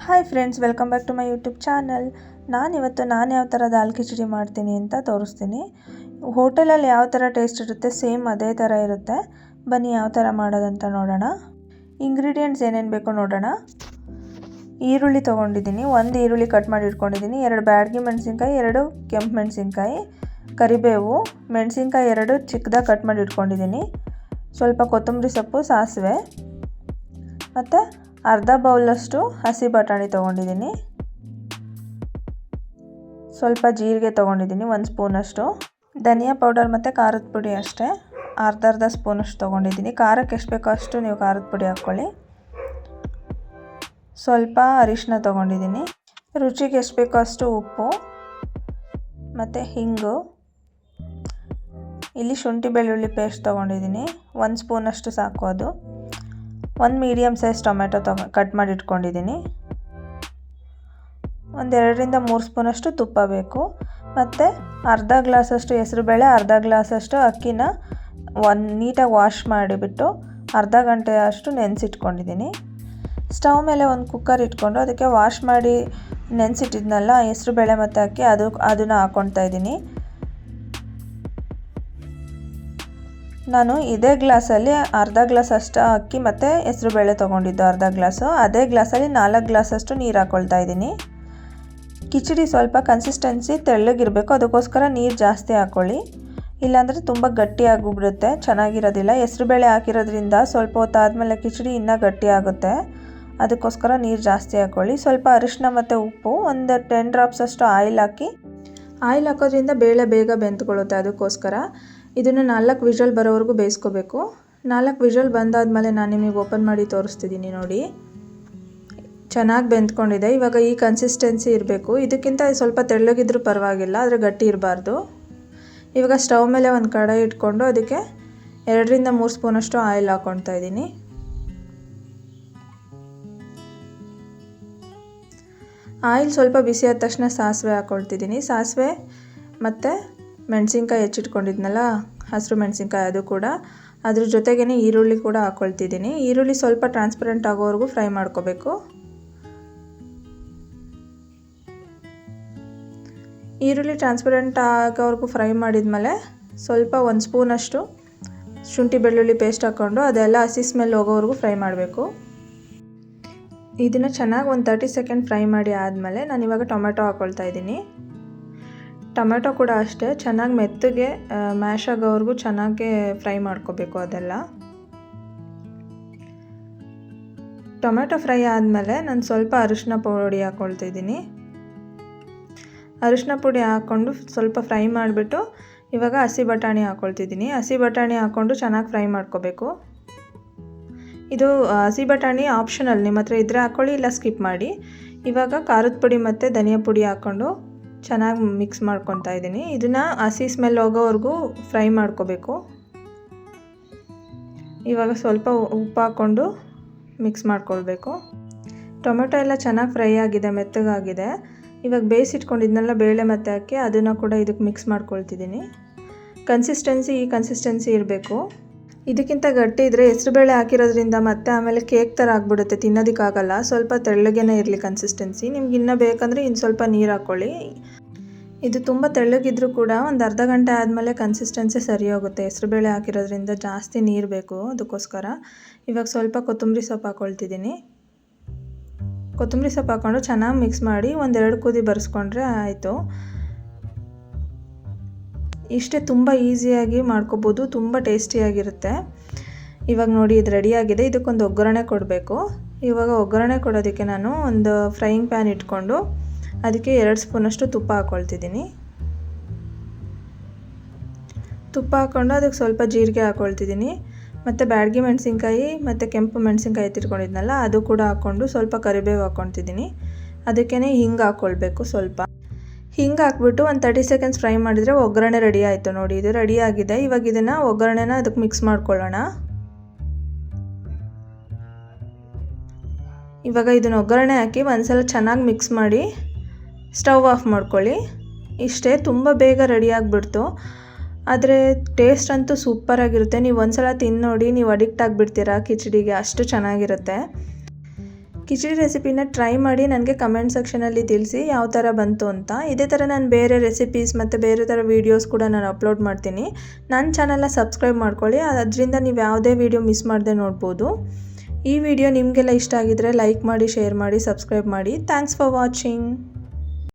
Hi friends, welcome back to my YouTube channel. ನಾನು ಯಾವ ಥರ ದಾಲ್ ಕಿಚಡಿ ಮಾಡ್ತೀನಿ ಅಂತ ತೋರಿಸ್ತೀನಿ. ಹೋಟೆಲಲ್ಲಿ ಯಾವ ಥರ ಟೇಸ್ಟ್ ಇರುತ್ತೆ ಸೇಮ್ ಅದೇ ಥರ ಇರುತ್ತೆ. ಬನ್ನಿ ಯಾವ ಥರ ಮಾಡೋದಂತ ನೋಡೋಣ. ಇಂಗ್ರೀಡಿಯೆಂಟ್ಸ್ ಏನೇನು ಬೇಕೋ ನೋಡೋಣ. ಈರುಳ್ಳಿ ತೊಗೊಂಡಿದ್ದೀನಿ, 1 ಈರುಳ್ಳಿ ಕಟ್ ಮಾಡಿ ಇಟ್ಕೊಂಡಿದ್ದೀನಿ, 2 ಬ್ಯಾಡಗಿ ಮೆಣಸಿನ್ಕಾಯಿ, 2 ಕೆಂಪು ಮೆಣಸಿನ್ಕಾಯಿ, ಕರಿಬೇವು, ಮೆಣಸಿನ್ಕಾಯಿ 2 ಚಿಕ್ಕದಾಗಿ ಕಟ್ ಮಾಡಿ ಇಟ್ಕೊಂಡಿದ್ದೀನಿ, ಸ್ವಲ್ಪ ಕೊತ್ತಂಬರಿ ಸೊಪ್ಪು, ಸಾಸಿವೆ ಮತ್ತು ಅರ್ಧ ಬೌಲಷ್ಟು ಹಸಿ ಬಟಾಣಿ ತೊಗೊಂಡಿದ್ದೀನಿ, ಸ್ವಲ್ಪ ಜೀರಿಗೆ ತೊಗೊಂಡಿದ್ದೀನಿ, 1 ಸ್ಪೂನಷ್ಟು ಧನಿಯಾ ಪೌಡರ್ ಮತ್ತು ಖಾರದ ಪುಡಿ ಅಷ್ಟೇ ಅರ್ಧ ಸ್ಪೂನಷ್ಟು ತೊಗೊಂಡಿದ್ದೀನಿ. ಖಾರಕ್ಕೆ ಎಷ್ಟು ಬೇಕೋ ಅಷ್ಟು ನೀವು ಖಾರದ ಪುಡಿ ಹಾಕ್ಕೊಳ್ಳಿ. ಸ್ವಲ್ಪ ಅರಿಶಿನ ತೊಗೊಂಡಿದ್ದೀನಿ, ರುಚಿಗೆ ಎಷ್ಟು ಬೇಕೋ ಅಷ್ಟು ಉಪ್ಪು ಮತ್ತು ಹಿಂಗು. ಇಲ್ಲಿ ಶುಂಠಿ ಬೆಳ್ಳುಳ್ಳಿ ಪೇಸ್ಟ್ ತೊಗೊಂಡಿದ್ದೀನಿ, 1 ಸ್ಪೂನಷ್ಟು ಸಾಕು. ಅದು 1 ಮೀಡಿಯಮ್ ಸೈಜ್ ಟೊಮೆಟೊ ಕಟ್ ಮಾಡಿ ಇಟ್ಕೊಂಡಿದ್ದೀನಿ, 2-3 ಸ್ಪೂನಷ್ಟು ತುಪ್ಪ ಬೇಕು, ಮತ್ತು ಅರ್ಧ ಗ್ಲಾಸಷ್ಟು ಹೆಸರುಬೇಳೆ, ಅರ್ಧ ಗ್ಲಾಸಷ್ಟು ಅಕ್ಕಿನ ನೀಟಾಗಿ ವಾಶ್ ಮಾಡಿಬಿಟ್ಟು ಅರ್ಧ ಗಂಟೆ ಅಷ್ಟು ನೆನೆಸಿಟ್ಕೊಂಡಿದ್ದೀನಿ. ಸ್ಟವ್ ಮೇಲೆ ಒಂದು ಕುಕ್ಕರ್ ಇಟ್ಕೊಂಡು ಅದಕ್ಕೆ ವಾಶ್ ಮಾಡಿ ನೆನೆಸಿಟ್ಟಿದ್ನಲ್ಲ ಹೆಸರುಬೇಳೆ ಮತ್ತು ಅಕ್ಕಿ, ಅದನ್ನು ಹಾಕ್ಕೊಳ್ತಾ ಇದ್ದೀನಿ. ನಾನು ಇದೇ ಗ್ಲಾಸಲ್ಲಿ ಅರ್ಧ ಗ್ಲಾಸ್ ಅಷ್ಟು ಅಕ್ಕಿ ಮತ್ತು ಹೆಸರುಬೇಳೆ ತೊಗೊಂಡಿದ್ದು ಅರ್ಧ ಗ್ಲಾಸು, ಅದೇ ಗ್ಲಾಸಲ್ಲಿ 4 ಗ್ಲಾಸಷ್ಟು ನೀರು ಹಾಕ್ಕೊಳ್ತಾ ಇದ್ದೀನಿ. ಕಿಚಡಿ ಸ್ವಲ್ಪ ಕನ್ಸಿಸ್ಟೆನ್ಸಿ ತೆಳ್ಳಗಿರಬೇಕು, ಅದಕ್ಕೋಸ್ಕರ ನೀರು ಜಾಸ್ತಿ ಹಾಕ್ಕೊಳ್ಳಿ, ಇಲ್ಲಾಂದರೆ ತುಂಬ ಗಟ್ಟಿಯಾಗಿಬಿಡುತ್ತೆ, ಚೆನ್ನಾಗಿರೋದಿಲ್ಲ. ಹೆಸರುಬೇಳೆ ಹಾಕಿರೋದ್ರಿಂದ ಸ್ವಲ್ಪ ಹೊತ್ತಾದಮೇಲೆ ಕಿಚಡಿ ಇನ್ನೂ ಗಟ್ಟಿ ಆಗುತ್ತೆ, ಅದಕ್ಕೋಸ್ಕರ ನೀರು ಜಾಸ್ತಿ ಹಾಕ್ಕೊಳ್ಳಿ. ಸ್ವಲ್ಪ ಅರಿಶಿನ ಮತ್ತು ಉಪ್ಪು, ಒಂದು 10 ಡ್ರಾಪ್ಸ್ ಅಷ್ಟು ಆಯಿಲ್ ಹಾಕೋದ್ರಿಂದ ಬೇಳೆ ಬೇಗ ಬೆಂದ್ಕೊಳ್ಳುತ್ತೆ, ಅದಕ್ಕೋಸ್ಕರ ಇದನ್ನು 4 ವಿಷಲ್ ಬರೋವರೆಗೂ ಬೇಯಿಸ್ಕೋಬೇಕು. 4 ವಿಷಲ್ ಬಂದಾದಮೇಲೆ ನಾನು ನಿಮಗೆ ಓಪನ್ ಮಾಡಿ ತೋರಿಸ್ತಿದ್ದೀನಿ ನೋಡಿ, ಚೆನ್ನಾಗಿ ಬೆಂದ್ಕೊಂಡಿದೆ. ಇವಾಗ ಈ ಕನ್ಸಿಸ್ಟೆನ್ಸಿ ಇರಬೇಕು, ಇದಕ್ಕಿಂತ ಸ್ವಲ್ಪ ತೆಳ್ಳಗಿದ್ರೂ ಪರವಾಗಿಲ್ಲ, ಆದರೆ ಗಟ್ಟಿ ಇರಬಾರ್ದು. ಇವಾಗ ಸ್ಟವ್ ಮೇಲೆ ಒಂದು ಕಡಾಯಿ ಇಟ್ಕೊಂಡು ಅದಕ್ಕೆ 2-3 ಸ್ಪೂನಷ್ಟು ಆಯಿಲ್ ಹಾಕ್ಕೊಳ್ತಾ ಇದ್ದೀನಿ. ಆಯಿಲ್ ಸ್ವಲ್ಪ ಬಿಸಿ ಆದ ತಕ್ಷಣ ಸಾಸಿವೆ ಹಾಕ್ಕೊಳ್ತಿದ್ದೀನಿ. ಸಾಸಿವೆ ಮತ್ತು ಮೆಣಸಿನ್ಕಾಯಿ ಹೆಚ್ಚಿಟ್ಕೊಂಡಿದ್ನಲ್ಲ ಹಸಿರು ಮೆಣಸಿನ್ಕಾಯಿ, ಅದು ಕೂಡ ಅದ್ರ ಜೊತೆಗೇ ಈರುಳ್ಳಿ ಕೂಡ ಹಾಕ್ಕೊಳ್ತಿದ್ದೀನಿ. ಈರುಳ್ಳಿ ಸ್ವಲ್ಪ ಟ್ರಾನ್ಸ್ಪರೆಂಟ್ ಆಗೋವರೆಗೂ ಫ್ರೈ ಮಾಡ್ಕೋಬೇಕು. ಈರುಳ್ಳಿ ಟ್ರಾನ್ಸ್ಪರೆಂಟ್ ಆಗೋವರೆಗೂ ಫ್ರೈ ಮಾಡಿದ್ಮೇಲೆ ಸ್ವಲ್ಪ 1 ಸ್ಪೂನಷ್ಟು ಶುಂಠಿ ಬೆಳ್ಳುಳ್ಳಿ ಪೇಸ್ಟ್ ಹಾಕ್ಕೊಂಡು ಅದೆಲ್ಲ ಹಸಿ ಸ್ಮೆಲ್ ಹೋಗೋವರೆಗೂ ಫ್ರೈ ಮಾಡಬೇಕು. ಇದನ್ನು ಚೆನ್ನಾಗಿ ಒಂದು 30 ಸೆಕೆಂಡ್ ಫ್ರೈ ಮಾಡಿ ಆದಮೇಲೆ ನಾನು ಇವಾಗ ಟೊಮೆಟೊ ಹಾಕ್ಕೊಳ್ತಾ ಇದ್ದೀನಿ. ಟೊಮೆಟೊ ಕೂಡ ಅಷ್ಟೇ ಚೆನ್ನಾಗಿ ಮೆತ್ತಗೆ ಮ್ಯಾಶ್ ಆಗೋವರೆಗೂ ಚೆನ್ನಾಗಿ ಫ್ರೈ ಮಾಡ್ಕೋಬೇಕು. ಅದೆಲ್ಲ ಟೊಮೆಟೊ ಫ್ರೈ ಆದಮೇಲೆ ನಾನು ಸ್ವಲ್ಪ ಅರಿಶಿನ ಪುಡಿ ಹಾಕ್ಕೊಳ್ತಿದ್ದೀನಿ. ಅರಿಶಿನ ಪುಡಿ ಹಾಕ್ಕೊಂಡು ಸ್ವಲ್ಪ ಫ್ರೈ ಮಾಡಿಬಿಟ್ಟು ಇವಾಗ ಹಸಿ ಬಟಾಣಿ ಹಾಕ್ಕೊಳ್ತಿದ್ದೀನಿ. ಹಸಿ ಬಟಾಣಿ ಹಾಕ್ಕೊಂಡು ಚೆನ್ನಾಗಿ ಫ್ರೈ ಮಾಡ್ಕೋಬೇಕು. ಇದು ಹಸಿ ಬಟಾಣಿ ಆಪ್ಷನಲ್, ನಿಮ್ಮ ಹತ್ರ ಇದ್ದರೆ ಹಾಕ್ಕೊಳ್ಳಿ, ಇಲ್ಲ ಸ್ಕಿಪ್ ಮಾಡಿ. ಇವಾಗ ಖಾರದ ಪುಡಿ ಮತ್ತು ಧನಿಯಾ ಪುಡಿ ಹಾಕ್ಕೊಂಡು ಚೆನ್ನಾಗಿ ಮಿಕ್ಸ್ ಮಾಡ್ಕೊತಾ ಇದ್ದೀನಿ. ಇದನ್ನು ಹಸಿ ಸ್ಮೆಲ್ ಹೋಗೋವರೆಗೂ ಫ್ರೈ ಮಾಡ್ಕೋಬೇಕು. ಇವಾಗ ಸ್ವಲ್ಪ ಉಪ್ಪು ಹಾಕ್ಕೊಂಡು ಮಿಕ್ಸ್ ಮಾಡ್ಕೊಳ್ಬೇಕು. ಟೊಮೆಟೊ ಎಲ್ಲ ಚೆನ್ನಾಗಿ ಫ್ರೈ ಆಗಿದೆ, ಮೆತ್ತಗಾಗಿದೆ. ಇವಾಗ ಬೇಯಿಸಿಟ್ಕೊಂಡಿದ್ನೆಲ್ಲ ಬೇಳೆ ಮತ್ತು ಅಕ್ಕಿ, ಅದನ್ನು ಕೂಡ ಇದಕ್ಕೆ ಮಿಕ್ಸ್ ಮಾಡ್ಕೊಳ್ತಿದ್ದೀನಿ. ಈ ಕನ್ಸಿಸ್ಟೆನ್ಸಿ ಇರಬೇಕು. ಇದಕ್ಕಿಂತ ಗಟ್ಟಿ ಇದ್ದರೆ ಹೆಸರುಬೇಳೆ ಹಾಕಿರೋದ್ರಿಂದ ಮತ್ತೆ ಆಮೇಲೆ ಕೇಕ್ ಥರ ಆಗಿಬಿಡುತ್ತೆ, ತಿನ್ನೋದಕ್ಕಾಗಲ್ಲ. ಸ್ವಲ್ಪ ತೆಳ್ಳಗೇನೆ ಇರಲಿ ಕನ್ಸಿಸ್ಟೆನ್ಸಿ. ನಿಮ್ಗೆ ಇನ್ನೂ ಬೇಕಂದರೆ ಇನ್ನು ಸ್ವಲ್ಪ ನೀರು ಹಾಕ್ಕೊಳ್ಳಿ. ಇದು ತುಂಬ ತೆಳ್ಳಗಿದ್ರೂ ಕೂಡ ಒಂದು ಅರ್ಧ ಗಂಟೆ ಆದಮೇಲೆ ಕನ್ಸಿಸ್ಟೆನ್ಸಿ ಸರಿ ಹೋಗುತ್ತೆ, ಹೆಸರುಬೇಳೆ ಹಾಕಿರೋದ್ರಿಂದ ಜಾಸ್ತಿ ನೀರು ಬೇಕು, ಅದಕ್ಕೋಸ್ಕರ. ಇವಾಗ ಸ್ವಲ್ಪ ಕೊತ್ತಂಬರಿ ಸೊಪ್ಪು ಹಾಕ್ಕೊಳ್ತಿದ್ದೀನಿ. ಕೊತ್ತಂಬರಿ ಸೊಪ್ಪು ಹಾಕ್ಕೊಂಡು ಚೆನ್ನಾಗಿ ಮಿಕ್ಸ್ ಮಾಡಿ 1-2 ಕುದಿ ಬರೆಸ್ಕೊಂಡ್ರೆ ಆಯಿತು. ಇಷ್ಟೇ, ತುಂಬ ಈಸಿಯಾಗಿ ಮಾಡ್ಕೋಬೋದು, ತುಂಬ ಟೇಸ್ಟಿಯಾಗಿರುತ್ತೆ. ಇವಾಗ ನೋಡಿ ಇದು ರೆಡಿಯಾಗಿದೆ. ಇದಕ್ಕೊಂದು ಒಗ್ಗರಣೆ ಕೊಡಬೇಕು. ಇವಾಗ ಒಗ್ಗರಣೆ ಕೊಡೋದಕ್ಕೆ ನಾನು ಒಂದು ಫ್ರೈಯಿಂಗ್ ಪ್ಯಾನ್ ಇಟ್ಕೊಂಡು ಅದಕ್ಕೆ 2 ಸ್ಪೂನಷ್ಟು ತುಪ್ಪ ಹಾಕ್ಕೊಳ್ತಿದ್ದೀನಿ. ತುಪ್ಪ ಹಾಕ್ಕೊಂಡು ಅದಕ್ಕೆ ಸ್ವಲ್ಪ ಜೀರಿಗೆ ಹಾಕ್ಕೊಳ್ತಿದ್ದೀನಿ, ಮತ್ತು ಬ್ಯಾಡಗಿ ಮೆಣಸಿನ್ಕಾಯಿ ಮತ್ತು ಕೆಂಪು ಮೆಣಸಿನ್ಕಾಯಿ ಎತ್ತಿಟ್ಕೊಂಡಿದ್ನಲ್ಲ ಅದು ಕೂಡ ಹಾಕ್ಕೊಂಡು ಸ್ವಲ್ಪ ಕರಿಬೇವು ಹಾಕ್ಕೊಳ್ತಿದ್ದೀನಿ. ಅದಕ್ಕೇ ಹಿಂಗೆ ಹಾಕ್ಕೊಳ್ಬೇಕು. ಸ್ವಲ್ಪ ಹಿಂಗೆ ಹಾಕ್ಬಿಟ್ಟು ಒಂದು 30 ಸೆಕೆಂಡ್ಸ್ ಫ್ರೈ ಮಾಡಿದರೆ ಒಗ್ಗರಣೆ ರೆಡಿ ಆಯಿತು ನೋಡಿ. ಇದು ರೆಡಿ ಆಗಿದೆ. ಇವಾಗ ಇದನ್ನು ಒಗ್ಗರಣೆನ ಅದಕ್ಕೆ ಮಿಕ್ಸ್ ಮಾಡ್ಕೊಳ್ಳೋಣ. ಇವಾಗ ಇದನ್ನು ಒಗ್ಗರಣೆ ಹಾಕಿ ಒಂದ್ಸಲ ಚೆನ್ನಾಗಿ ಮಿಕ್ಸ್ ಮಾಡಿ ಸ್ಟವ್ ಆಫ್ ಮಾಡ್ಕೊಳ್ಳಿ. ಇಷ್ಟೇ, ತುಂಬ ಬೇಗ ರೆಡಿ ಆಗಿಬಿಡ್ತು. ಆದರೆ ಟೇಸ್ಟ್ ಅಂತೂ ಸೂಪರಾಗಿರುತ್ತೆ. ನೀವು ಒಂದ್ಸಲ ತಿಂದು ನೋಡಿ, ನೀವು ಅಡಿಕ್ಟ್ ಆಗಿಬಿಡ್ತೀರಾ ಕಿಚಡಿಗೆ, ಅಷ್ಟು ಚೆನ್ನಾಗಿರುತ್ತೆ. ಕಿಚಡಿ ರೆಸಿಪಿನ ಟ್ರೈ ಮಾಡಿ ನನಗೆ ಕಮೆಂಟ್ ಸೆಕ್ಷನಲ್ಲಿ ತಿಳಿಸಿ ಯಾವ ಥರ ಬಂತು ಅಂತ. ಇದೇ ಥರ ನಾನು ಬೇರೆ ರೆಸಿಪೀಸ್ ಮತ್ತು ಬೇರೆ ಥರ ವೀಡಿಯೋಸ್ ಕೂಡ ನಾನು ಅಪ್ಲೋಡ್ ಮಾಡ್ತೀನಿ. ನನ್ನ ಚಾನಲ್ನ ಸಬ್ಸ್ಕ್ರೈಬ್ ಮಾಡ್ಕೊಳ್ಳಿ, ಅದರಿಂದ ನೀವು ಯಾವುದೇ ವೀಡಿಯೋ ಮಿಸ್ ಮಾಡದೆ ನೋಡ್ಬೋದು. ಈ ವಿಡಿಯೋ ನಿಮಗೆಲ್ಲ ಇಷ್ಟ ಆಗಿದ್ರೆ ಲೈಕ್ ಮಾಡಿ, ಶೇರ್ ಮಾಡಿ, ಸಬ್ಸ್ಕ್ರೈಬ್ ಮಾಡಿ. Thanks for watching.